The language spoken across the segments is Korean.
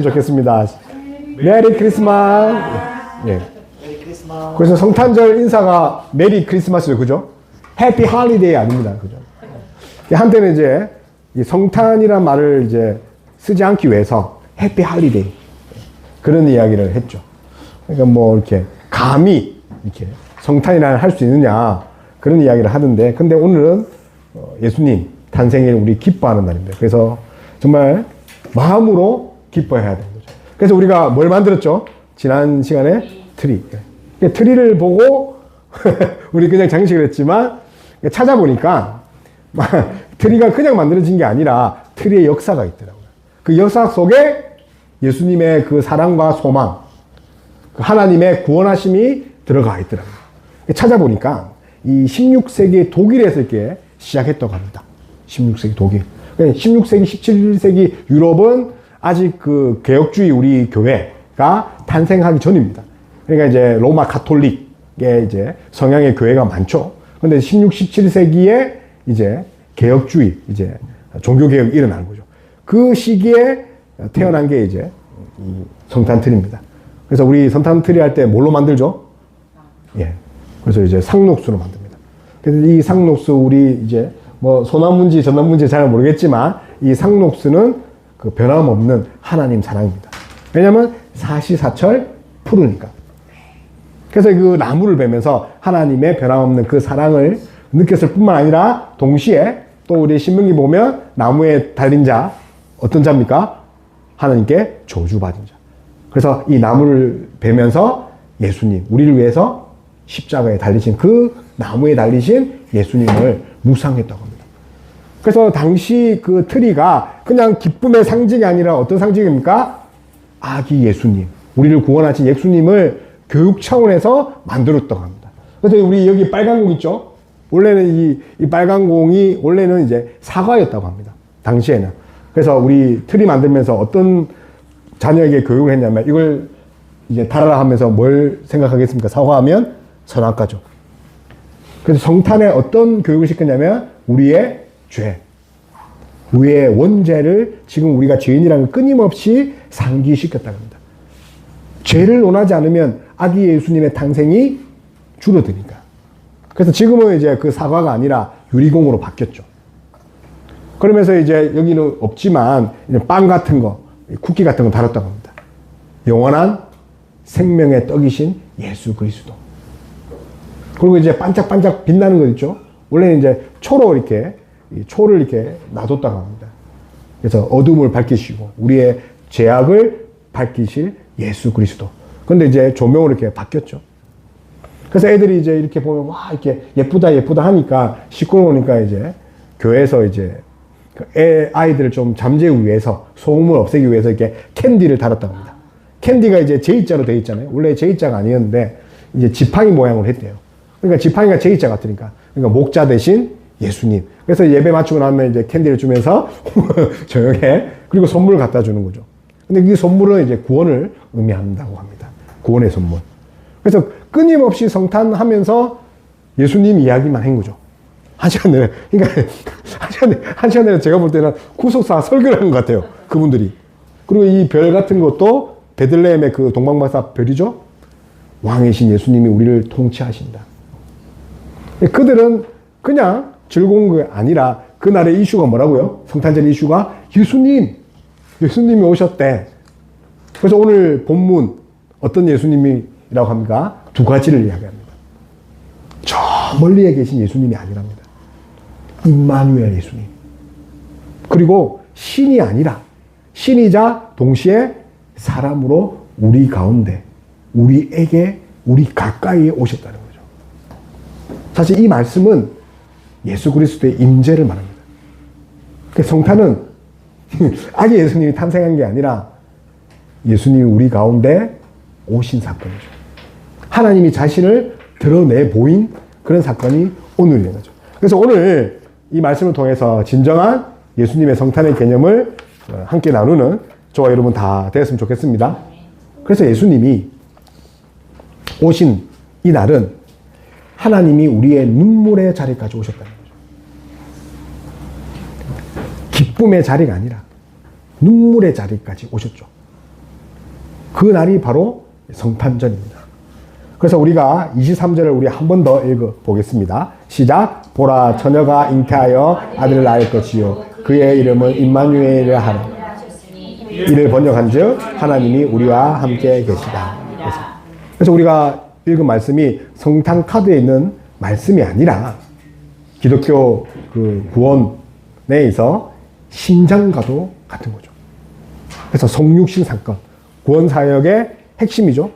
좋겠습니다. 메리 크리스마스. 예. 그래서 성탄절 인사가 메리 크리스마스죠, 그죠? 해피 할리데이 아닙니다, 그죠? 한때는 이제 이 성탄이란 말을 이제 쓰지 않기 위해서 해피 할리데이 그런 이야기를 했죠. 그러니까 뭐 이렇게 감히 이렇게 성탄이란 할 수 있느냐 그런 이야기를 하는데, 근데 오늘은 예수님 탄생일 우리 기뻐하는 날입니다. 그래서 정말 마음으로 기뻐해야 되는 거죠. 그래서 우리가 뭘 만들었죠? 지난 시간에 트리. 트리를 보고 우리 그냥 장식을 했지만 찾아보니까 트리가 그냥 만들어진 게 아니라 트리의 역사가 있더라고요. 그 역사 속에 예수님의 그 사랑과 소망, 하나님의 구원하심이 들어가 있더라고요. 찾아보니까 이 16세기 독일에서 이렇게 시작했다고 합니다. 16세기 독일. 16세기, 17세기 유럽은 아직 그 개혁주의 우리 교회가 탄생하기 전입니다. 그러니까 이제 로마 가톨릭의 이제 성향의 교회가 많죠. 근데 16, 17세기에 이제 개혁주의, 이제 종교개혁이 일어나는 거죠. 그 시기에 태어난 게 이제 이 성탄트리입니다. 그래서 우리 성탄트리 할 때 뭘로 만들죠? 예. 그래서 이제 상록수로 만듭니다. 그래서 이 상록수 우리 이제 뭐 소나무인지 전나무인지 잘 모르겠지만 이 상록수는 그 변함없는 하나님 사랑입니다. 왜냐하면 사시사철 푸르니까. 그래서 그 나무를 베면서 하나님의 변함없는 그 사랑을 느꼈을 뿐만 아니라 동시에 또 우리 신명기 보면 나무에 달린 자 어떤 자입니까? 하나님께 저주받은 자. 그래서 이 나무를 베면서 예수님, 우리를 위해서 십자가에 달리신 그 나무에 달리신 예수님을 묵상했다고 합니다. 그래서 당시 그 트리가 그냥 기쁨의 상징이 아니라 어떤 상징입니까? 아기 예수님, 우리를 구원하신 예수님을 교육 차원에서 만들었다고 합니다. 그래서 우리 여기 빨간 공 있죠? 원래는 이 빨간 공이 원래는 이제 사과였다고 합니다. 당시에는. 그래서 우리 트리 만들면서 어떤 자녀에게 교육을 했냐면 이걸 이제 달아라 하면서 뭘 생각하겠습니까? 사과하면 선악과죠. 그래서 성탄에 어떤 교육을 시켰냐면 우리의 죄, 우리의 원죄를 지금 우리가 죄인이라는 걸 끊임없이 상기시켰다고 합니다. 죄를 논하지 않으면 아기 예수님의 탄생이 줄어드니까. 그래서 지금은 이제 그 사과가 아니라 유리공으로 바뀌었죠. 그러면서 이제 여기는 없지만 빵 같은 거, 쿠키 같은 거 달았다고 합니다. 영원한 생명의 떡이신 예수 그리스도. 그리고 이제 반짝반짝 빛나는 거 있죠? 원래는 이제 초로 이렇게 초를 이렇게 놔뒀다고 합니다. 그래서 어둠을 밝히시고 우리의 죄악을 밝히실 예수 그리스도. 근데 이제 조명으로 이렇게 바뀌었죠. 그래서 애들이 이제 이렇게 보면 와 이렇게 예쁘다 예쁘다 하니까 시끄러우니까 이제 교회에서 이제 아이들을 좀 잠재우기 위해서 소음을 없애기 위해서 이렇게 캔디를 달았다고 합니다. 캔디가 이제 J자로 되어 있잖아요. 원래 J자가 아니었는데 이제 지팡이 모양으로 했대요. 그러니까 지팡이가 J자 같으니까. 그러니까 목자 대신 예수님. 그래서 예배 마치고 나면 이제 캔디를 주면서 저녁에 그리고 선물을 갖다 주는 거죠. 근데 이 선물은 이제 구원을 의미한다고 합니다. 구원의 선물. 그래서 끊임없이 성탄하면서 예수님 이야기만 한 거죠. 한 시간 내내. 그러니까 한 시간 내내 제가 볼 때는 구속사 설교를 한 것 같아요. 그분들이. 그리고 이 별 같은 것도 베들레헴의 그 동방박사 별이죠. 왕이신 예수님이 우리를 통치하신다. 그들은 그냥 즐거운 게 아니라 그날의 이슈가 뭐라고요? 성탄절 이슈가 예수님이 오셨대. 그래서 오늘 본문 어떤 예수님이라고 합니까? 두 가지를 이야기합니다. 저 멀리에 계신 예수님이 아니랍니다. 임마누엘 예수님. 그리고 신이 아니라 신이자 동시에 사람으로 우리 가운데 우리에게 우리 가까이에 오셨다는 거죠. 사실 이 말씀은 예수 그리스도의 임재를 말합니다. 성탄은 아기 예수님이 탄생한 게 아니라 예수님이 우리 가운데 오신 사건이죠. 하나님이 자신을 드러내 보인 그런 사건이 오늘 일어나죠. 그래서 오늘 이 말씀을 통해서 진정한 예수님의 성탄의 개념을 함께 나누는 저와 여러분 다 되었으면 좋겠습니다. 그래서 예수님이 오신 이 날은 하나님이 우리의 눈물의 자리까지 오셨다는 거죠. 기쁨의 자리가 아니라 눈물의 자리까지 오셨죠. 그 날이 바로 성탄절입니다. 그래서 우리가 23절을 우리 한 번 더 읽어 보겠습니다. 시작. 보라, 처녀가 잉태하여 아들을 낳을 것이요 그의 이름은 임마누엘이라 하라. 이를 번역한즉 하나님이 우리와 함께 계시다. 그래서 우리가 읽은 말씀이 성탄 카드에 있는 말씀이 아니라 기독교 그 구원에 있어 신장과도 같은 거죠. 그래서 성육신 사건, 구원 사역의 핵심이죠.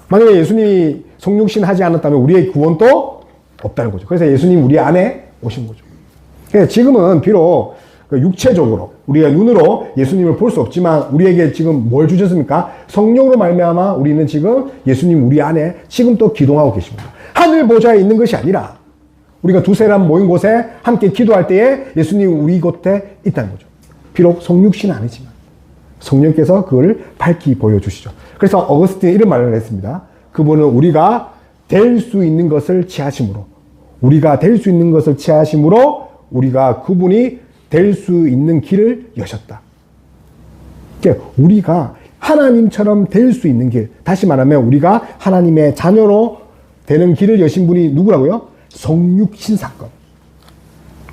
만약에 예수님이 성육신 하지 않았다면 우리의 구원도 없다는 거죠. 그래서 예수님 우리 안에 오신 거죠. 그래서 지금은 비록 육체적으로 우리가 눈으로 예수님을 볼 수 없지만 우리에게 지금 뭘 주셨습니까? 성령으로 말미암아 우리는 지금 예수님 우리 안에 지금 또 기동하고 계십니다. 하늘 보좌에 있는 것이 아니라 우리가 두세 사람 모인 곳에 함께 기도할 때에 예수님 우리 곁에 있다는 거죠. 비록 성육신은 아니지만 성령께서 그걸 밝히 보여주시죠. 그래서 어거스틴이 이런 말을 했습니다. 그분은 우리가 될 수 있는 것을 취하심으로 우리가 될 수 있는 것을 취하심으로 우리가 그분이 될 수 있는 길을 여셨다. 그러니까 우리가 하나님처럼 될 수 있는 길, 다시 말하면 우리가 하나님의 자녀로 되는 길을 여신 분이 누구라고요? 성육신 사건.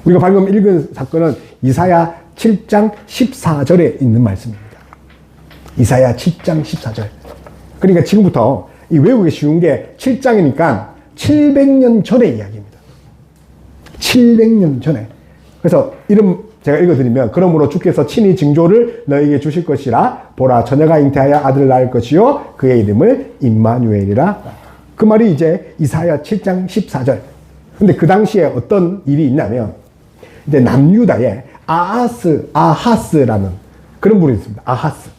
우리가 방금 읽은 사건은 이사야 7장 14절에 있는 말씀입니다. 이사야 7장 14절. 그러니까 지금부터 이 외우기 쉬운 게 7장이니까 700년 전의 이야기입니다. 700년 전에. 그래서 이름 제가 읽어드리면 그러므로 주께서 친히 징조를 너에게 주실 것이라 보라 처녀가 잉태하여 아들을 낳을 것이요 그의 이름을 임마누엘이라. 그 말이 이제 이사야 7장 14절. 근데 그 당시에 어떤 일이 있냐면 이제 남유다에 아하스라는 그런 분이 있습니다. 아하스.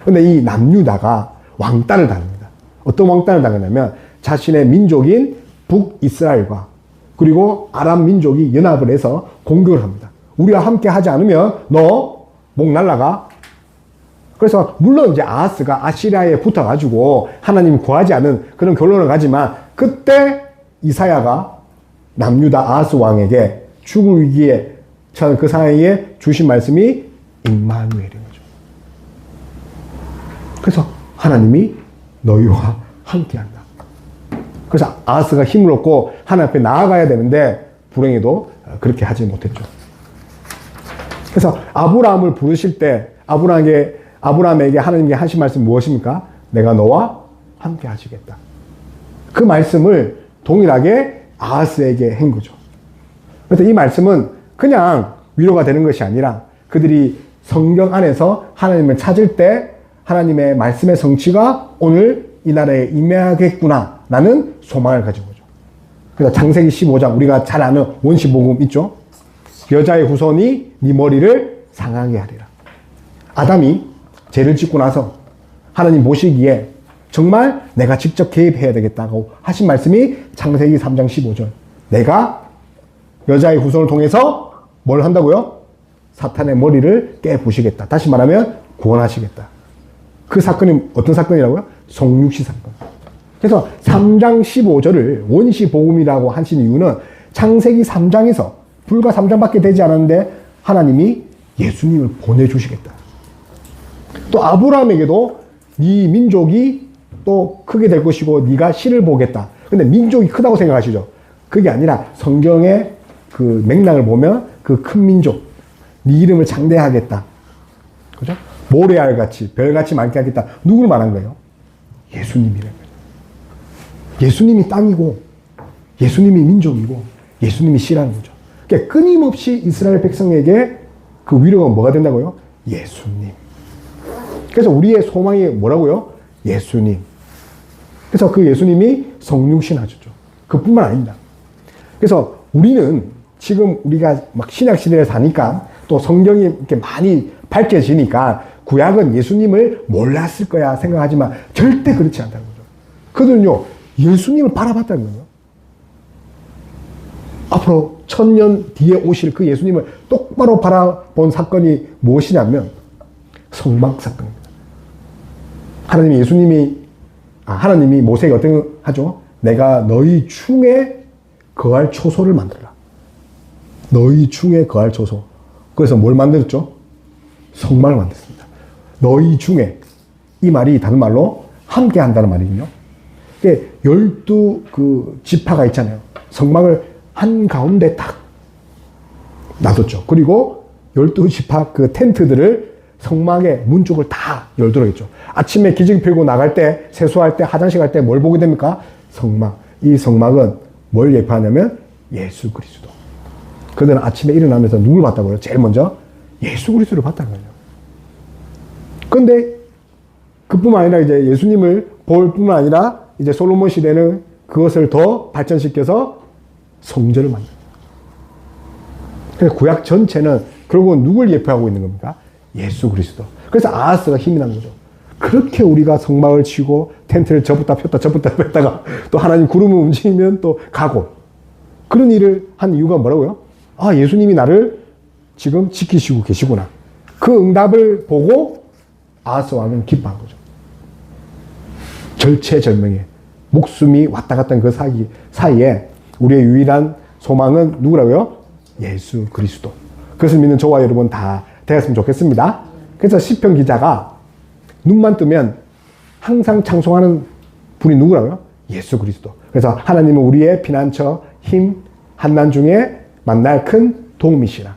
근데 이 남유다가 왕따를 당합니다. 어떤 왕따를 당하냐면 자신의 민족인 북이스라엘과 그리고 아람 민족이 연합을 해서 공격을 합니다. 우리와 함께 하지 않으면 너 목 날라가. 그래서 물론 이제 아하스가 아시리아에 붙어가지고 하나님 구하지 않은 그런 결론을 가지만 그때 이사야가 남유다 아하스 왕에게 죽을 위기에 처한 그 사이에 주신 말씀이 임마누엘인 거죠. 그래서 하나님이 너희와 함께한다. 그래서 아하스가 힘을 얻고 하나님 앞에 나아가야 되는데 불행히도 그렇게 하지 못했죠. 그래서 아브라함을 부르실 때 아브라함에게 하나님이 하신 말씀이 무엇입니까? 내가 너와 함께 하시겠다. 그 말씀을 동일하게 아하스에게 한 거죠. 그래서 이 말씀은 그냥 위로가 되는 것이 아니라 그들이 성경 안에서 하나님을 찾을 때 하나님의 말씀의 성취가 오늘 이 나라에 임하겠구나 라는 소망을 가진 거죠. 그래서 창세기 15장 우리가 잘 아는 원시복음 있죠. 여자의 후손이 네 머리를 상하게 하리라. 아담이 죄를 짓고 나서 하나님 보시기에 정말 내가 직접 개입해야 되겠다고 하신 말씀이 창세기 3장 15절. 내가 여자의 후손을 통해서 뭘 한다고요? 사탄의 머리를 깨부시겠다. 다시 말하면 구원하시겠다. 그 사건이 어떤 사건이라고요? 성육신 사건. 그래서 3장 15절을 원시복음이라고 하신 이유는 창세기 3장에서 불과 3장밖에 되지 않았는데 하나님이 예수님을 보내주시겠다. 또 아브라함에게도 네 민족이 또 크게 될 것이고 네가 씨를 보겠다. 근데 민족이 크다고 생각하시죠? 그게 아니라 성경의 그 맥락을 보면 그 큰 민족, 네 이름을 장대하겠다. 그죠? 모래알같이 별같이 많게 하겠다. 누구를 말한 거예요? 예수님이라는 거예요. 예수님이 땅이고 예수님이 민족이고 예수님이 씨라는 거죠. 그러니까 끊임없이 이스라엘 백성에게 그 위로가 뭐가 된다고요? 예수님. 그래서 우리의 소망이 뭐라고요? 예수님. 그래서 그 예수님이 성육신 하셨죠. 그뿐만 아닙니다. 그래서 우리는 지금 우리가 막 신약 시대에 사니까 또 성경이 이렇게 많이 밝혀지니까 구약은 예수님을 몰랐을 거야 생각하지만 절대 그렇지 않다는 거죠. 그들은요 예수님을 바라봤다는 거예요. 앞으로 1000년 뒤에 오실 그 예수님을 똑바로 바라본 사건이 무엇이냐면 성막 사건입니다. 하나님이 모세에게 어떻게 하죠? 내가 너희 중에 거할 초소를 만들라. 너희 중에 거할 초소. 그래서 뭘 만들었죠? 성막을 만들었습니다. 너희 중에 이 말이 다른 말로 함께 한다는 말이군요. 12 지파가 있잖아요. 성막을 한가운데 딱 놔뒀죠. 그리고 12지파 그 텐트들을 성막의 문 쪽을 다 열도록 했죠. 아침에 기증 펴고 나갈 때, 세수할 때, 화장실 갈 때 뭘 보게 됩니까? 성막. 이 성막은 뭘 예표하냐면 예수 그리스도. 그들은 아침에 일어나면서 누굴 봤다고요? 제일 먼저 예수 그리스도를 봤다는 거예요. 근데 그뿐만 아니라 이제 예수님을 볼 뿐만 아니라 이제 솔로몬 시대는 그것을 더 발전시켜서 성전을 만듭니다. 그래서 구약 전체는 결국은 누굴 예표하고 있는 겁니까? 예수 그리스도. 그래서 아하스가 힘이 난 거죠. 그렇게 우리가 성막을 치고 텐트를 접었다 폈다가 또 하나님 구름을 움직이면 또 가고 그런 일을 한 이유가 뭐라고요? 아, 예수님이 나를 지금 지키시고 계시구나. 그 응답을 보고 아하스 왕은 기뻐한 거죠. 절체절명에 목숨이 왔다 갔다 그 사이에 우리의 유일한 소망은 누구라고요? 예수 그리스도. 그것을 믿는 저와 여러분 다 되었으면 좋겠습니다. 그래서 시편 기자가 눈만 뜨면 항상 찬송하는 분이 누구라고요? 예수 그리스도. 그래서 하나님은 우리의 피난처, 힘, 한난 중에 만날 큰 도움이시라.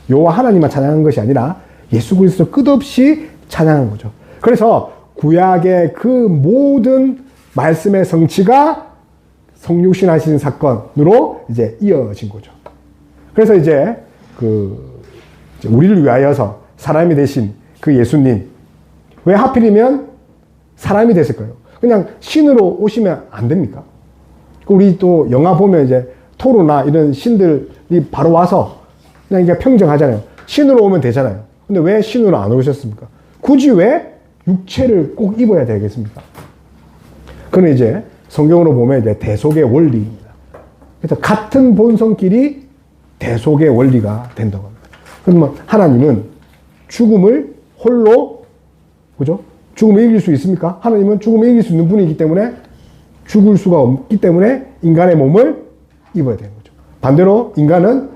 여호와 하나님만 찬양하는 것이 아니라 예수 그리스도 끝없이 찬양하는 거죠. 그래서 구약의 그 모든 말씀의 성취가 성육신 하신 사건으로 이제 이어진 거죠. 그래서 이제 우리를 위하여서 사람이 되신 그 예수님, 왜 하필이면 사람이 됐을까요? 그냥 신으로 오시면 안 됩니까? 우리 또 영화 보면 이제 토로나 이런 신들이 바로 와서 그냥 이게 평정하잖아요. 신으로 오면 되잖아요. 근데 왜 신으로 안 오셨습니까? 굳이 왜 육체를 꼭 입어야 되겠습니까? 그는 이제 성경으로 보면 이제 대속의 원리입니다. 그래서 같은 본성끼리 대속의 원리가 된다고 합니다. 그러면 하나님은 죽음을 홀로, 그죠? 죽음을 이길 수 있습니까? 하나님은 죽음을 이길 수 있는 분이기 때문에 죽을 수가 없기 때문에 인간의 몸을 입어야 되는 거죠. 반대로 인간은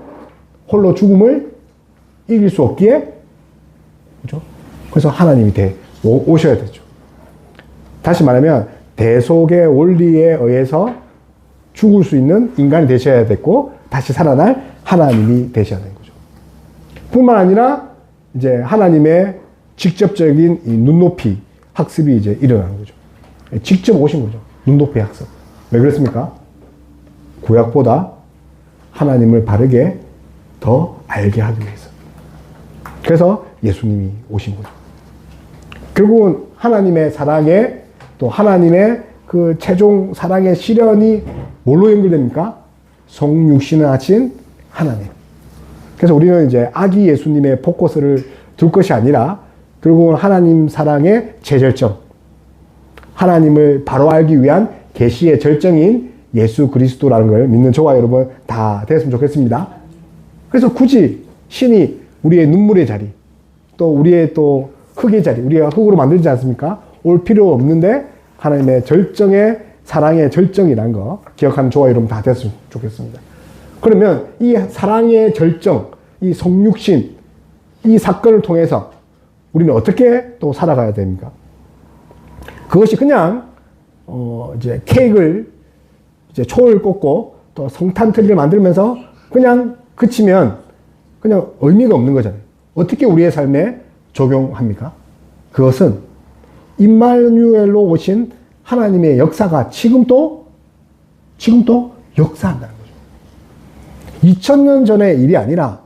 홀로 죽음을 이길 수 없기에, 그죠? 그래서 하나님이 오셔야 되죠. 다시 말하면 대속의 원리에 의해서 죽을 수 있는 인간이 되셔야 됐고 다시 살아날 하나님이 되셔야 되는 거죠. 뿐만 아니라 이제 하나님의 직접적인 이 눈높이 학습이 이제 일어나는 거죠. 직접 오신 거죠. 눈높이 학습. 왜 그렇습니까? 구약보다 하나님을 바르게 더 알게 하기 위해서. 그래서 예수님이 오신 거죠. 결국은 하나님의 사랑에 또 하나님의 그 최종 사랑의 실현이 뭘로 연결됩니까? 성육신을 하신 하나님. 그래서 우리는 이제 아기 예수님의 포커스를 둘 것이 아니라 결국은 하나님 사랑의 최절정, 하나님을 바로 알기 위한 계시의 절정인 예수 그리스도라는 걸 믿는 저와 여러분 다 되었으면 좋겠습니다. 그래서 굳이 신이 우리의 눈물의 자리, 또 우리의 또 흙의 자리, 우리가 흙으로 만들지 않습니까? 올 필요 없는데 하나님의 절정의 사랑의 절정이라는 거 기억하는 저와 여러분 다 됐으면 좋겠습니다. 그러면 이 사랑의 절정, 이 성육신, 이 사건을 통해서 우리는 어떻게 또 살아가야 됩니까? 그것이 그냥 이제 케이크를 이제 초를 꽂고 또 성탄트리를 만들면서 그냥 그치면 그냥 의미가 없는 거잖아요. 어떻게 우리의 삶에 적용합니까? 그것은 임마누엘로 오신 하나님의 역사가 지금도 역사한다는 거죠. 2000년 전의 일이 아니라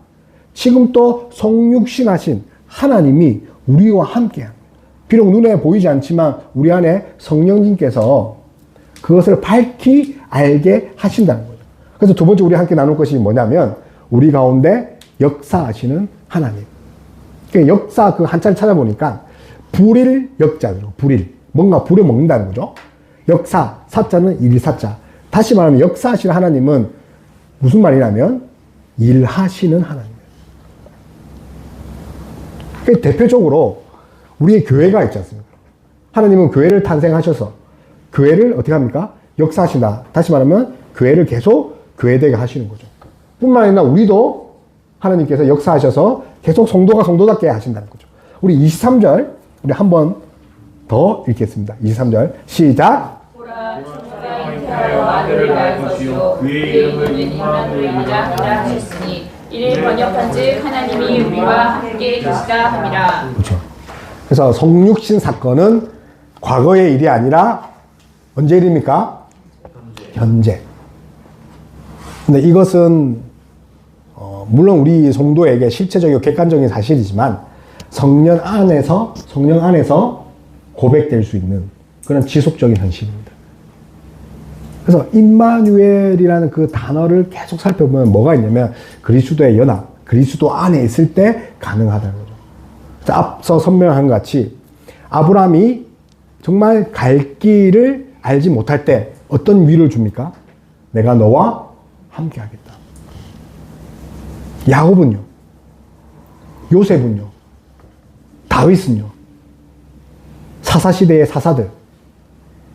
지금도 성육신하신 하나님이 우리와 함께합니다. 비록 눈에 보이지 않지만 우리 안에 성령님께서 그것을 밝히 알게 하신다는 거죠. 그래서 두 번째 우리 함께 나눌 것이 뭐냐면 우리 가운데 역사하시는 하나님. 그러니까 역사 그 한자를 찾아보니까 불일 역자죠. 불일. 뭔가 불을 먹는다는 거죠. 역사, 사자는 일사자. 다시 말하면 역사하시는 하나님은 무슨 말이냐면 일하시는 하나님. 그러니까 대표적으로 우리의 교회가 있지 않습니까? 하나님은 교회를 탄생하셔서 교회를 어떻게 합니까? 역사하신다. 다시 말하면 교회를 계속 교회되게 하시는 거죠. 뿐만 아니라 우리도 하나님께서 역사하셔서 계속 성도가 성도답게 하신다는 거죠. 우리 23절 우리 한번 더 읽겠습니다. 23절 시작. 보라 천사가 잉태하여 아들을 낳을 것이요 그의 이름을 임마누엘이라 하라 했으니 이를 번역한즉 하나님이 우리와 함께 계시다 함이라. 그렇죠. 그래서 성육신 사건은 과거의 일이 아니라 언제 일입니까? 현재. 근데 이것은 물론 우리 성도에게 실체적이고 객관적인 사실이지만 성령 안에서 고백될 수 있는 그런 지속적인 현실입니다. 그래서 임마누엘이라는 그 단어를 계속 살펴보면 뭐가 있냐면 그리스도의 연합, 그리스도 안에 있을 때 가능하다는 거죠. 그래서 앞서 설명한 것 같이 아브라함이 정말 갈 길을 알지 못할 때 어떤 위를 줍니까? 내가 너와 함께 하겠다. 야곱은요? 요셉은요? 다윗은요? 사사시대의 사사들,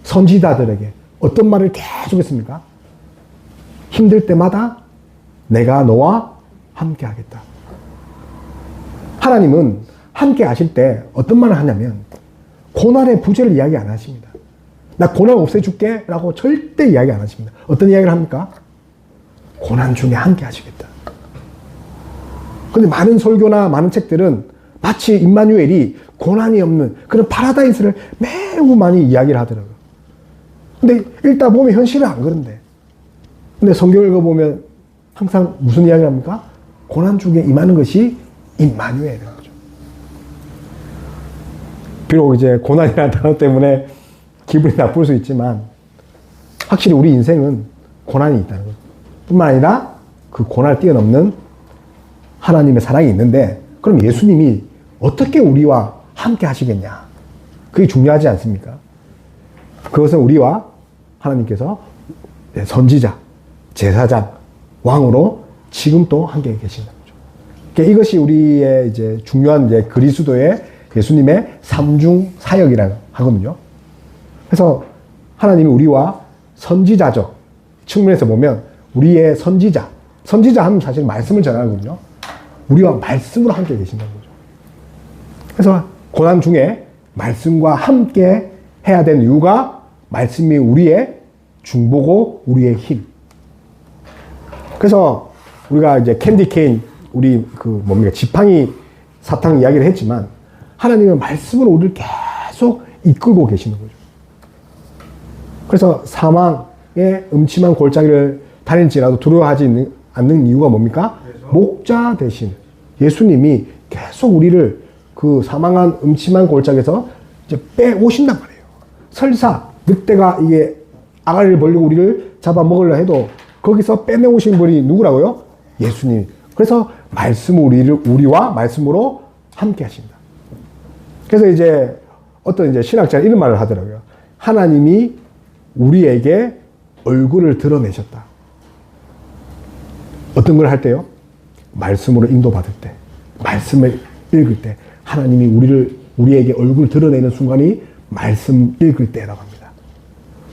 선지자들에게 어떤 말을 계속 했습니까? 힘들 때마다 내가 너와 함께 하겠다. 하나님은 함께 하실 때 어떤 말을 하냐면 고난의 부재를 이야기 안 하십니다. 나 고난 없애줄게 라고 절대 이야기 안 하십니다. 어떤 이야기를 합니까? 고난 중에 함께 하시겠다. 근데 많은 설교나 많은 책들은 마치 임마누엘이 고난이 없는 그런 파라다이스를 매우 많이 이야기를 하더라고요. 근데 읽다 보면 현실은 안 그런데. 근데 성경 읽어보면 항상 무슨 이야기를 합니까? 고난 중에 임하는 것이 임마누엘인 거죠. 비록 이제 고난이라는 단어 때문에 기분이 나쁠 수 있지만 확실히 우리 인생은 고난이 있다는 거죠. 뿐만 아니라 그 고난을 뛰어넘는 하나님의 사랑이 있는데 그럼 예수님이 어떻게 우리와 함께 하시겠냐? 그게 중요하지 않습니까? 그것은 우리와 하나님께서 선지자, 제사장, 왕으로 지금 또 함께 계신다는 거죠. 그러니까 이것이 우리의 이제 중요한 이제 그리스도의 예수님의 삼중 사역이라고 하거든요. 그래서 하나님이 우리와 선지자적 측면에서 보면 우리의 선지자 하면 사실 말씀을 전하거든요. 우리와 말씀으로 함께 계신다는 거죠. 그래서 고난 중에 말씀과 함께 해야 되는 이유가 말씀이 우리의 중보고 우리의 힘. 그래서 우리가 이제 캔디 케인 우리 지팡이 사탕 이야기를 했지만 하나님은 말씀으로 우리를 계속 이끌고 계시는 거죠. 그래서 사망의 음침한 골짜기를 다닐지라도 두려워하지 않는 이유가 뭡니까? 목자 대신 예수님이 계속 우리를 그 사망한 음침한 골짜기에서 이제 빼오신단 말이에요. 설사 늑대가 이게 아가리를 벌리고 우리를 잡아먹으려 해도 거기서 빼내오신 분이 누구라고요? 예수님. 그래서 우리와 말씀으로 함께 하신다. 그래서 이제 어떤 이제 신학자는 이런 말을 하더라고요. 하나님이 우리에게 얼굴을 드러내셨다. 어떤 걸 할 때요? 말씀으로 인도받을 때, 말씀을 읽을 때, 하나님이 우리에게 얼굴 드러내는 순간이 말씀 읽을 때라고 합니다.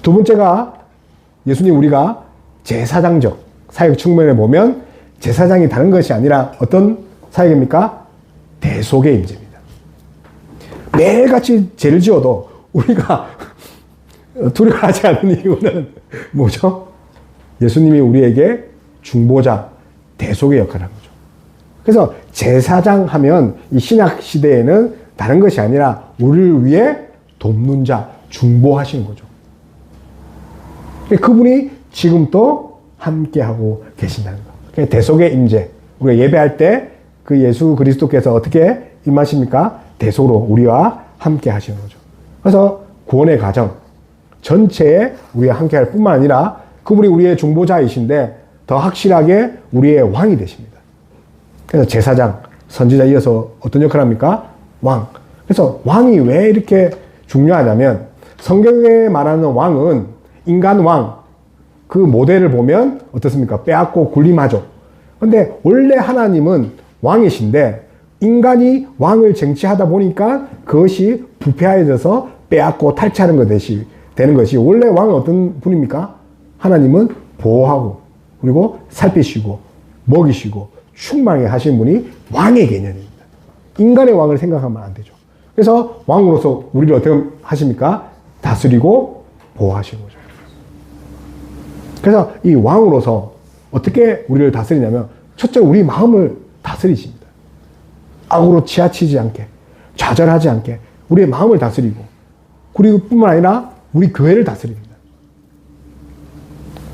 두 번째가 예수님 우리가 제사장적 사역 측면에 보면 제사장이 다른 것이 아니라 어떤 사역입니까? 대속의 임재입니다. 매일같이 죄를 지어도 우리가 두려워하지 않는 이유는 뭐죠? 예수님이 우리에게 중보자, 대속의 역할을 하는 거죠. 그래서 제사장 하면 이 신약 시대에는 다른 것이 아니라 우리를 위해 돕는 자, 중보하시는 거죠. 그분이 지금 또 함께하고 계신다는 거. 대속의 임재. 우리가 예배할 때 그 예수 그리스도께서 어떻게 임하십니까? 대속으로 우리와 함께 하시는 거죠. 그래서 구원의 과정 전체에 우리와 함께할 뿐만 아니라 그분이 우리의 중보자이신데 더 확실하게 우리의 왕이 되십니다. 그래서 제사장, 선지자 이어서 어떤 역할을 합니까? 왕. 그래서 왕이 왜 이렇게 중요하냐면 성경에 말하는 왕은 인간 왕, 그 모델을 보면 어떻습니까? 빼앗고 군림하죠. 근데 원래 하나님은 왕이신데 인간이 왕을 쟁취하다 보니까 그것이 부패하여져서 빼앗고 탈취하는 것이 되는 것이 원래 왕은 어떤 분입니까? 하나님은 보호하고 그리고 살피시고 먹이시고 충만하게 하신 분이 왕의 개념입니다. 인간의 왕을 생각하면 안 되죠. 그래서 왕으로서 우리를 어떻게 하십니까? 다스리고 보호하시는 거죠. 그래서 이 왕으로서 어떻게 우리를 다스리냐면 첫째 우리 마음을 다스리십니다. 악으로 치하치지 않게, 좌절하지 않게 우리의 마음을 다스리고, 그리고 뿐만 아니라 우리 교회를 다스립니다.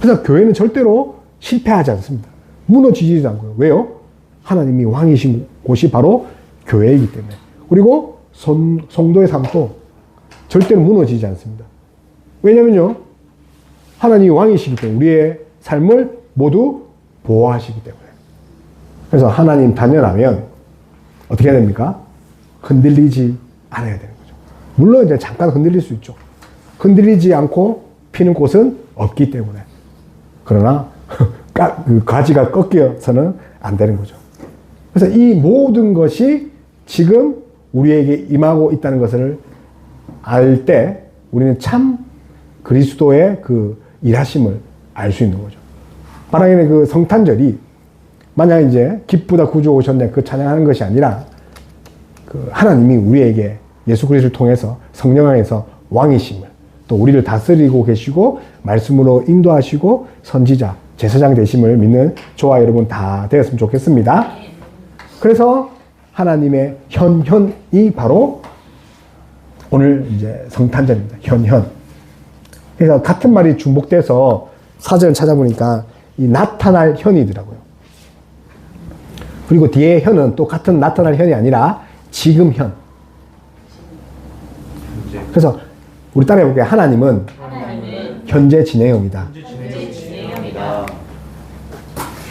그래서 교회는 절대로 실패하지 않습니다. 무너지지 않고요. 왜요? 하나님이 왕이신 곳이 바로 교회이기 때문에. 그리고 성도의 삶도 절대로 무너지지 않습니다. 왜냐면요, 하나님이 왕이시기 때문에 우리의 삶을 모두 보호하시기 때문에. 그래서 하나님 단연하면 어떻게 해야 됩니까? 흔들리지 않아야 되는 거죠. 물론 이제 잠깐 흔들릴 수 있죠. 흔들리지 않고 피는 곳은 없기 때문에. 그러나 그 가지가 꺾여서는 안 되는 거죠. 그래서 이 모든 것이 지금 우리에게 임하고 있다는 것을 알 때 우리는 참 그리스도의 그 일하심을 알 수 있는 거죠. 바라기는 그 성탄절이 만약 이제 기쁘다 구주 오셨네 그 찬양하는 것이 아니라 그 하나님이 우리에게 예수 그리스도를 통해서 성령 안에서 왕이심을, 또 우리를 다스리고 계시고 말씀으로 인도하시고 선지자, 제사장 되심을 믿는 저와 여러분 다 되었으면 좋겠습니다. 그래서 하나님의 현현이 바로 오늘 이제 성탄절입니다. 현현. 그래서 같은 말이 중복돼서 사전을 찾아보니까 이 나타날 현이더라고요. 그리고 뒤에 현은 또 같은 나타날 현이 아니라 지금 현. 그래서 우리 따라 해볼게요. 하나님은 현재 진행형이다.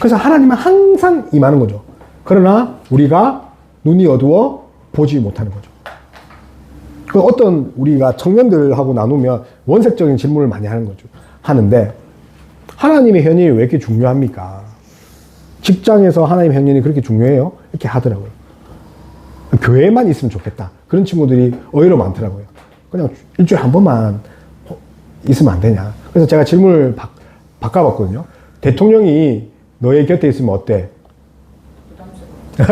그래서 하나님은 항상 임하는 거죠. 그러나 우리가 눈이 어두워 보지 못하는 거죠. 그 어떤 우리가 청년들하고 나누면 원색적인 질문을 많이 하는 거죠. 하는데 하나님의 현현이 왜 이렇게 중요합니까? 직장에서 하나님의 현현이 그렇게 중요해요? 이렇게 하더라고요. 교회만 있으면 좋겠다. 그런 친구들이 의외로 많더라고요. 그냥 일주일에 한 번만 있으면 안 되냐. 그래서 제가 질문을 바꿔봤거든요. 대통령이 너의 곁에 있으면 어때? 네.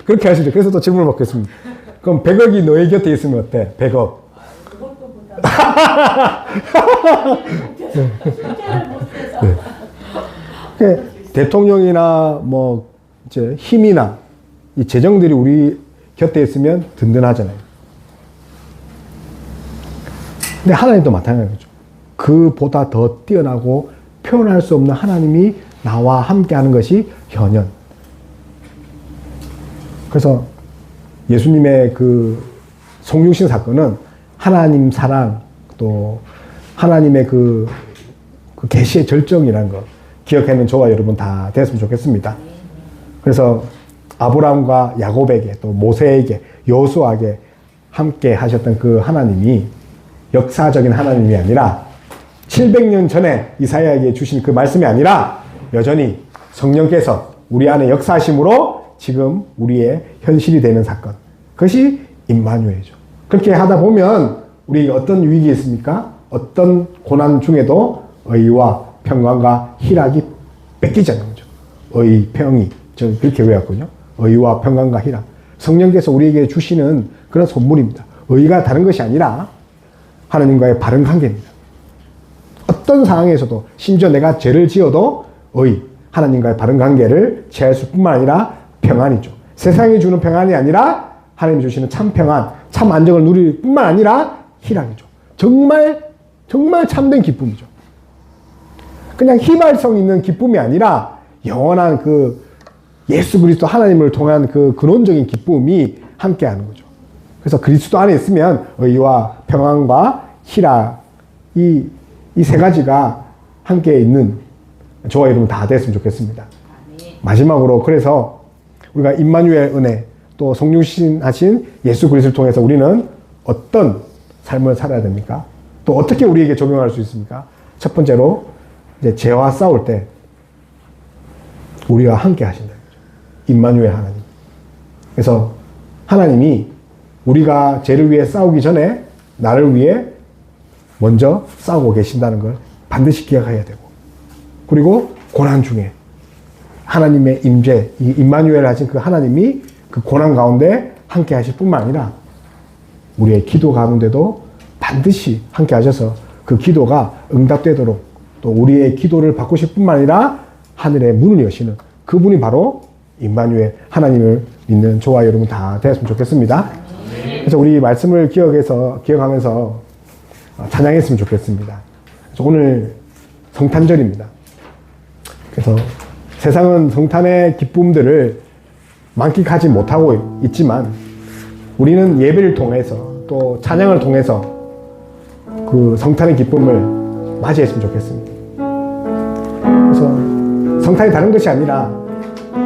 그렇게 하시죠. 그래서 또 질문을 받겠습니다. 그럼 100억이 너의 곁에 있으면 어때? 100억. 네. 대통령이나 뭐 이제 힘이나 이 재정들이 우리 곁에 있으면 든든하잖아요. 근데 하나님도 마찬가지죠. 그보다 더 뛰어나고 표현할 수 없는 하나님이 나와 함께하는 것이 현현. 그래서 예수님의 그 성육신 사건은 하나님 사랑, 또 하나님의 그 계시의 절정이라는 거 기억하는 저와 여러분 다 됐으면 좋겠습니다. 그래서 아브라함과 야곱에게, 또 모세에게, 여호수아에게 함께 하셨던 그 하나님이 역사적인 하나님이 아니라 700년 전에 이사야에게 주신 그 말씀이 아니라 여전히 성령께서 우리 안에 역사하심으로 지금 우리의 현실이 되는 사건. 그것이 임마누엘이죠. 그렇게 하다 보면 우리 어떤 유익이 있습니까? 어떤 고난 중에도 의와 평강과 희락이 뺏기지 않는 거죠. 의, 평이. 저 그렇게 외웠거든요. 의와 평강과 희락. 성령께서 우리에게 주시는 그런 선물입니다. 의가 다른 것이 아니라 하나님과의 바른 관계입니다. 어떤 상황에서도 심지어 내가 죄를 지어도 의, 하나님과의 바른 관계를 취할 뿐만 아니라 평안이죠. 세상이 주는 평안이 아니라 하나님이 주시는 참 평안, 참 안정을 누릴 뿐만 아니라 희락이죠. 정말 참된 기쁨이죠. 그냥 휘발성 있는 기쁨이 아니라 영원한 그 예수 그리스도 하나님을 통한 그 근원적인 기쁨이 함께하는 거죠. 그래서 그리스도 안에 있으면 의와 평안과 희락, 이 세 가지가 함께 있는 저와 여러분 다 됐으면 좋겠습니다. 마지막으로 그래서 우리가 임마누엘 은혜, 또 성육신 하신 예수 그리스도를 통해서 우리는 어떤 삶을 살아야 됩니까? 또 어떻게 우리에게 적용할 수 있습니까? 첫 번째로 이제 죄와 싸울 때 우리와 함께 하신다는 거죠. 임마누엘 하나님. 그래서 하나님이 우리가 죄를 위해 싸우기 전에 나를 위해 먼저 싸우고 계신다는 걸 반드시 기억해야 되고, 그리고 고난 중에 하나님의 임재, 이 임마누엘 하신 그 하나님이 그 고난 가운데 함께 하실 뿐만 아니라 우리의 기도 가운데도 반드시 함께 하셔서 그 기도가 응답되도록 또 우리의 기도를 바꾸실 뿐만 아니라 하늘의 문을 여시는 그분이 바로 임마누엘 하나님을 믿는 저와 여러분 다 되었으면 좋겠습니다. 그래서 우리 말씀을 기억하면서 찬양했으면 좋겠습니다. 그래서 오늘 성탄절입니다. 그래서 세상은 성탄의 기쁨들을 만끽하지 못하고 있지만 우리는 예배를 통해서 또 찬양을 통해서 그 성탄의 기쁨을 맞이했으면 좋겠습니다. 그래서 성탄이 다른 것이 아니라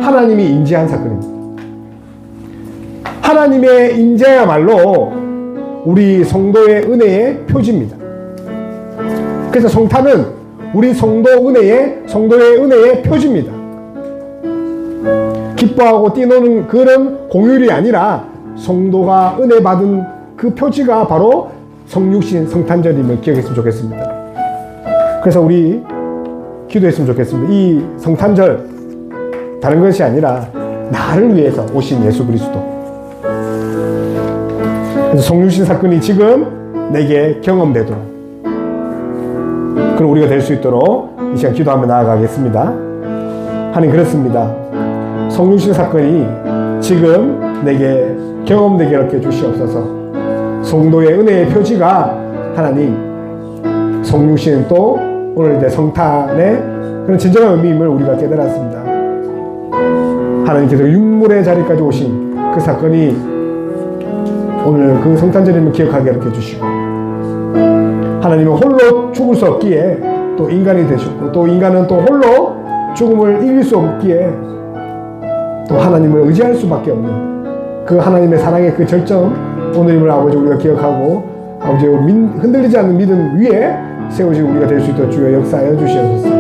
하나님이 임재한 사건입니다. 하나님의 임재야말로 우리 성도의 은혜의 표지입니다. 그래서 성탄은 우리 성도의 은혜의 표지입니다. 기뻐하고 뛰노는 그런 공휴일이 아니라 성도가 은혜 받은 그 표지가 바로 성육신 성탄절임을 기억했으면 좋겠습니다. 그래서 우리 기도했으면 좋겠습니다. 이 성탄절 다른 것이 아니라 나를 위해서 오신 예수 그리스도. 그래서 성육신 사건이 지금 내게 경험되도록 그럼 우리가 될 수 있도록 이 시간 기도하며 나아가겠습니다. 하나님 그렇습니다. 성육신 사건이 지금 내게 경험되게 이렇게 주시옵소서. 성도의 은혜의 표지가 하나님 성육신 또 오늘 이제 성탄의 그런 진정한 의미임을 우리가 깨달았습니다. 하나님께서 육물의 자리까지 오신 그 사건이 오늘 그 성탄절임을 기억하게 이렇게 해주시고 하나님은 홀로 죽을 수 없기에 또 인간이 되셨고 또 인간은 또 홀로 죽음을 이길 수 없기에 또 하나님을 의지할 수밖에 없는 그 하나님의 사랑의 그 절정 오늘임을 아버지 우리가 기억하고 아버지 흔들리지 않는 믿음 위에 세우시고 우리가 될 수 있도록 주여 역사하여 주시옵소서.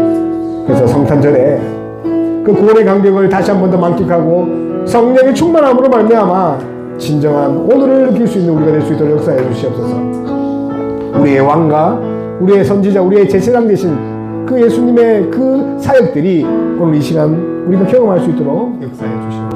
그래서 성탄절에 그 구원의 감격을 다시 한 번 더 만끽하고 성령의 충만함으로 말미암아 진정한 오늘을 느낄 수 있는 우리가 될 수 있도록 역사해 주시옵소서. 우리의 왕과 우리의 선지자 우리의 제사장 되신 그 예수님의 그 사역들이 오늘 이 시간 우리가 경험할 수 있도록 역사해 주시옵소서.